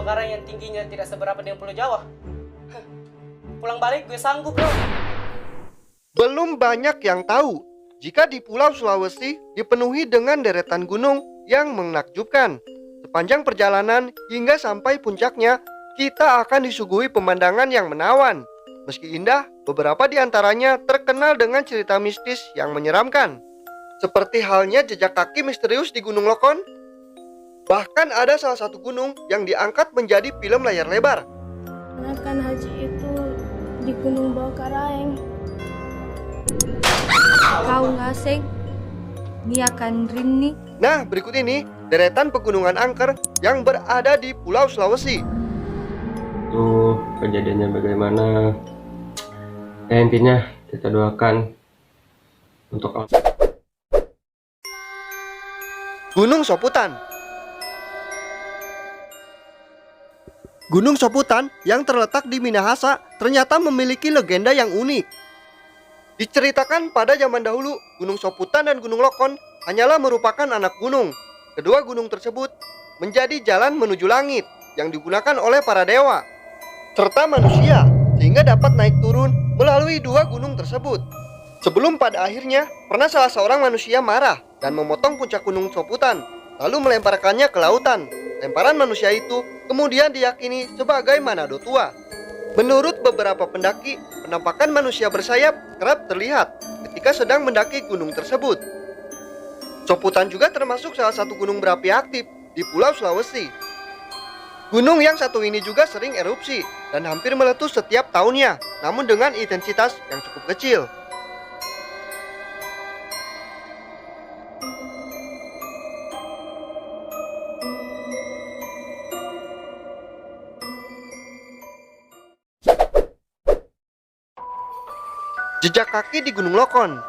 kebakaran yang tingginya tidak seberapa dengan Pulau Jawa. Pulang balik gue sanggup bro. Belum banyak yang tahu jika di Pulau Sulawesi dipenuhi dengan deretan gunung yang menakjubkan. Sepanjang perjalanan hingga sampai puncaknya, kita akan disuguhi pemandangan yang menawan. Meski indah, beberapa di antaranya terkenal dengan cerita mistis yang menyeramkan. Seperti halnya jejak kaki misterius di Gunung Lokon. Bahkan ada salah satu gunung yang diangkat menjadi film layar lebar. Kan haji itu di Gunung Bawakaraeng. Kau ngaseng, niakan rini. Nah, berikut ini deretan pegunungan angker yang berada di Pulau Sulawesi. Tuh kejadiannya bagaimana? Intinya kita doakan untuk Gunung Soputan. Gunung Soputan yang terletak di Minahasa ternyata memiliki legenda yang unik. Diceritakan pada zaman dahulu, Gunung Soputan dan Gunung Lokon hanyalah merupakan anak gunung. Kedua gunung tersebut menjadi jalan menuju langit yang digunakan oleh para dewa serta manusia, sehingga dapat naik turun melalui dua gunung tersebut. Sebelum pada akhirnya pernah salah seorang manusia marah dan memotong puncak Gunung Soputan, lalu melemparkannya ke lautan. Lemparan manusia itu kemudian diyakini sebagai Manado tua. Menurut beberapa pendaki, penampakan manusia bersayap kerap terlihat ketika sedang mendaki gunung tersebut. Soputan juga termasuk salah satu gunung berapi aktif di Pulau Sulawesi. Gunung yang satu ini juga sering erupsi dan hampir meletus setiap tahunnya, namun dengan intensitas yang cukup kecil. Jejak kaki di Gunung Lokon.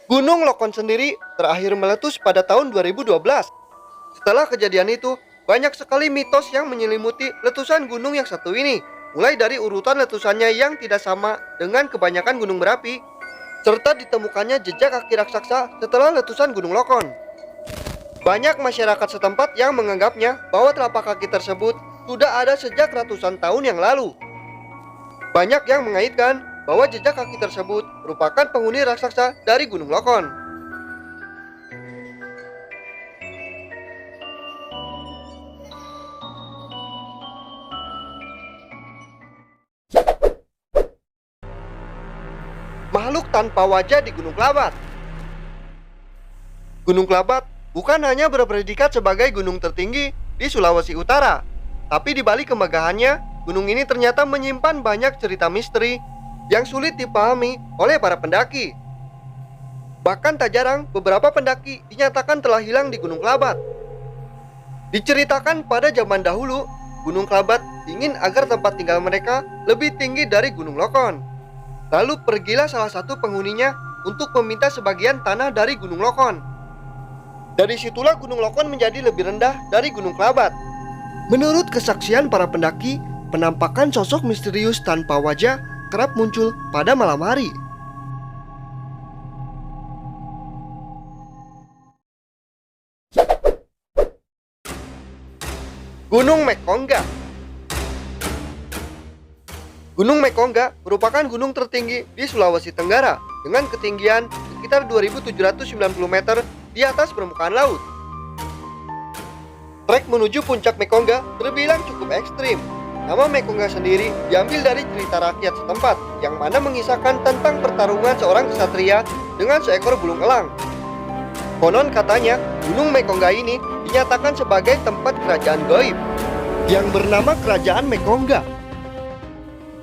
Gunung Lokon sendiri terakhir meletus pada tahun 2012. Setelah kejadian itu, banyak sekali mitos yang menyelimuti letusan gunung yang satu ini, mulai dari urutan letusannya yang tidak sama dengan kebanyakan gunung berapi, serta ditemukannya jejak kaki raksasa setelah letusan Gunung Lokon. Banyak masyarakat setempat yang menganggapnya bahwa telapak kaki tersebut sudah ada sejak ratusan tahun yang lalu. Banyak yang mengaitkan bahwa jejak kaki tersebut merupakan penghuni raksasa dari Gunung Lokon. Makhluk tanpa wajah di Gunung Klabat. Gunung Klabat bukan hanya berpredikat sebagai gunung tertinggi di Sulawesi Utara, tapi di balik kemegahannya, gunung ini ternyata menyimpan banyak cerita misteri yang sulit dipahami oleh para pendaki. Bahkan tak jarang beberapa pendaki dinyatakan telah hilang di Gunung Klabat. Diceritakan pada zaman dahulu, Gunung Klabat ingin agar tempat tinggal mereka lebih tinggi dari Gunung Lokon. Lalu pergilah salah satu penghuninya untuk meminta sebagian tanah dari Gunung Lokon. Dari situlah Gunung Lokon menjadi lebih rendah dari Gunung Klabat. Menurut kesaksian para pendaki, penampakan sosok misterius tanpa wajah kerap muncul pada malam hari. Gunung Mekongga. Gunung Mekongga merupakan gunung tertinggi di Sulawesi Tenggara dengan ketinggian sekitar 2.790 meter di atas permukaan laut. Trek menuju puncak Mekongga terbilang cukup ekstrim. Nama Mekongga sendiri diambil dari cerita rakyat setempat yang mana mengisahkan tentang pertarungan seorang ksatria dengan seekor burung elang. Konon katanya, Gunung Mekongga ini dinyatakan sebagai tempat kerajaan gaib yang bernama Kerajaan Mekongga.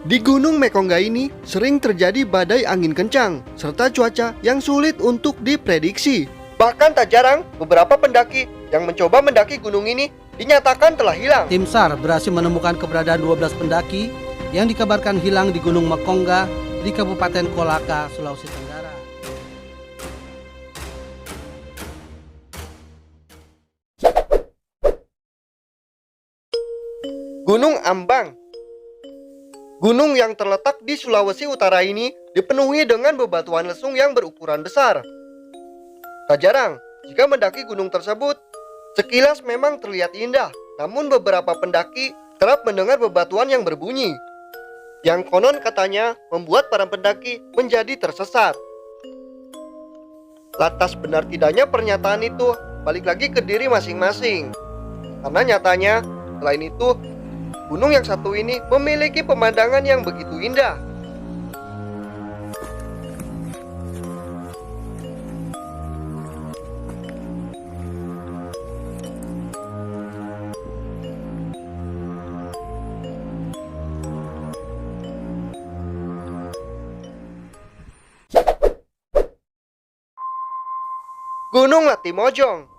Di Gunung Mekongga ini sering terjadi badai angin kencang serta cuaca yang sulit untuk diprediksi. Bahkan tak jarang beberapa pendaki yang mencoba mendaki gunung ini dinyatakan telah hilang. Tim SAR berhasil menemukan keberadaan 12 pendaki yang dikabarkan hilang di Gunung Mekongga di Kabupaten Kolaka, Sulawesi Tenggara. Gunung Ambang. Gunung yang terletak di Sulawesi Utara ini dipenuhi dengan bebatuan lesung yang berukuran besar. Tak jarang, jika mendaki gunung tersebut, Sekilas memang terlihat indah, namun beberapa pendaki kerap mendengar bebatuan yang berbunyi, yang konon katanya membuat para pendaki menjadi tersesat. Lantas benar tidaknya pernyataan itu balik lagi ke diri masing-masing. Karena nyatanya, selain itu, gunung yang satu ini memiliki pemandangan yang begitu indah. Gunung Latimojong.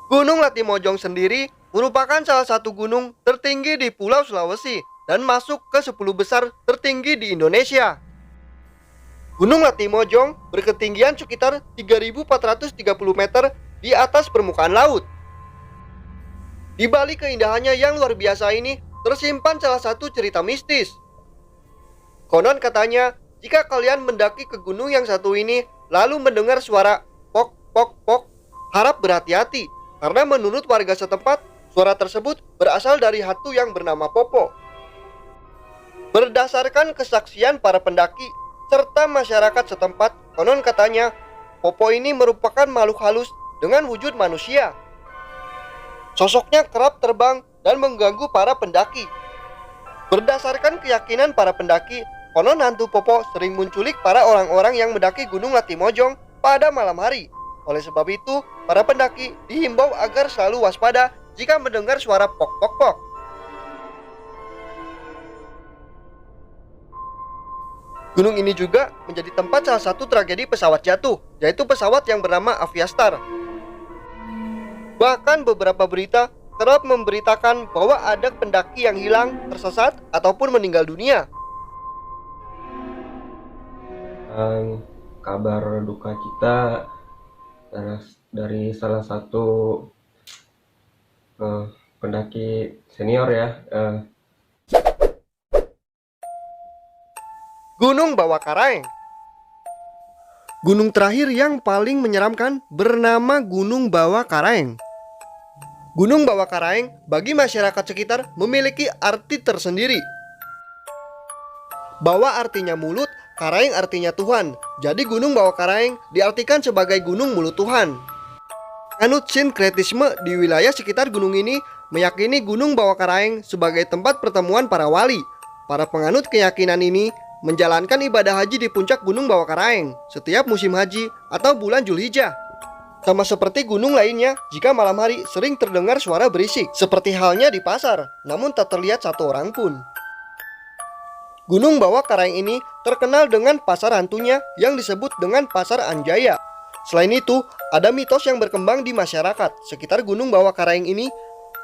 Gunung Latimojong sendiri merupakan salah satu gunung tertinggi di Pulau Sulawesi dan masuk ke 10 besar tertinggi di Indonesia. Gunung Latimojong berketinggian sekitar 3.430 meter di atas permukaan laut. Di balik keindahannya yang luar biasa ini tersimpan salah satu cerita mistis. Konon katanya, jika kalian mendaki ke gunung yang satu ini lalu mendengar suara pok pok pok, harap berhati-hati karena menurut warga setempat suara tersebut berasal dari hantu yang bernama Popo. Berdasarkan kesaksian para pendaki serta masyarakat setempat, konon katanya Popo ini merupakan makhluk halus dengan wujud manusia. Sosoknya kerap terbang dan mengganggu para pendaki. Berdasarkan keyakinan para pendaki, konon hantu Popo sering menculik para orang-orang yang mendaki Gunung Latimojong pada malam hari. Oleh sebab itu, para pendaki dihimbau agar selalu waspada jika mendengar suara pok pok pok. Gunung ini juga menjadi tempat salah satu tragedi pesawat jatuh, yaitu pesawat yang bernama Aviastar. Bahkan beberapa berita kerap memberitakan bahwa ada pendaki yang hilang, tersesat, ataupun meninggal dunia. Kabar duka kita dari salah satu pendaki senior ya, Gunung Bawah Karaeng. Gunung terakhir yang paling menyeramkan bernama Gunung Bawah Karaeng. Gunung Bawah Karaeng bagi masyarakat sekitar memiliki arti tersendiri. Bawah artinya mulut, Karaeng artinya Tuhan. Jadi Gunung Bawah Karaeng diartikan sebagai Gunung Mulut Tuhan. Anut sinkretisme di wilayah sekitar gunung ini meyakini Gunung Bawah Karaeng sebagai tempat pertemuan para wali. Para penganut keyakinan ini menjalankan ibadah haji di puncak Gunung Bawah Karaeng setiap musim haji atau bulan Zulhijjah. Sama seperti gunung lainnya, jika malam hari sering terdengar suara berisik, seperti halnya di pasar, namun tak terlihat satu orang pun. Gunung Bawah Karaeng ini terkenal dengan pasar hantunya yang disebut dengan Pasar Anjaya. Selain itu, ada mitos yang berkembang di masyarakat sekitar Gunung Bawah Karaeng ini.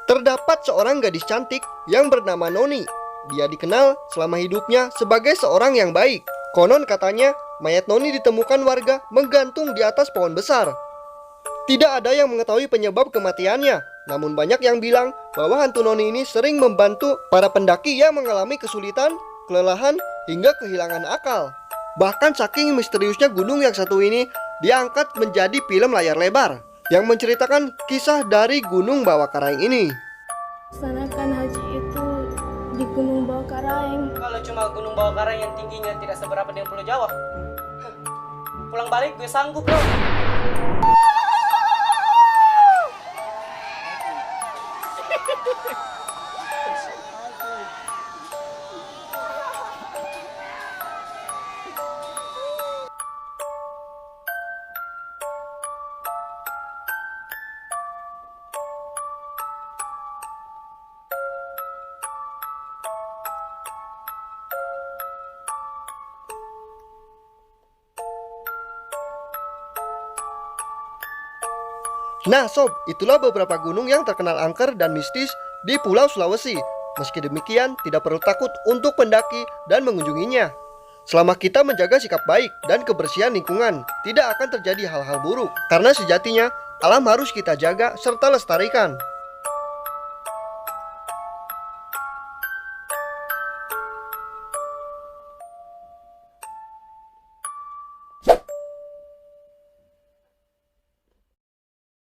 Terdapat seorang gadis cantik yang bernama Noni. Dia dikenal selama hidupnya sebagai seorang yang baik. Konon katanya, mayat Noni ditemukan warga menggantung di atas pohon besar. Tidak ada yang mengetahui penyebab kematiannya, namun banyak yang bilang bahwa hantu Noni ini sering membantu para pendaki yang mengalami kesulitan, kelelahan, hingga kehilangan akal. Bahkan saking misteriusnya gunung yang satu ini diangkat menjadi film layar lebar yang menceritakan kisah dari Gunung Bawah Karaeng ini. Laksanakan haji itu di Gunung Bawah Karaeng. Kalau cuma Gunung Bawah Karaeng yang tingginya tidak seberapa dengan Pulau Jawa, pulang balik gue sanggup bro. Nah sob, itulah beberapa gunung yang terkenal angker dan mistis di Pulau Sulawesi. Meski demikian, tidak perlu takut untuk mendaki dan mengunjunginya. Selama kita menjaga sikap baik dan kebersihan lingkungan, tidak akan terjadi hal-hal buruk. Karena sejatinya, alam harus kita jaga serta lestarikan.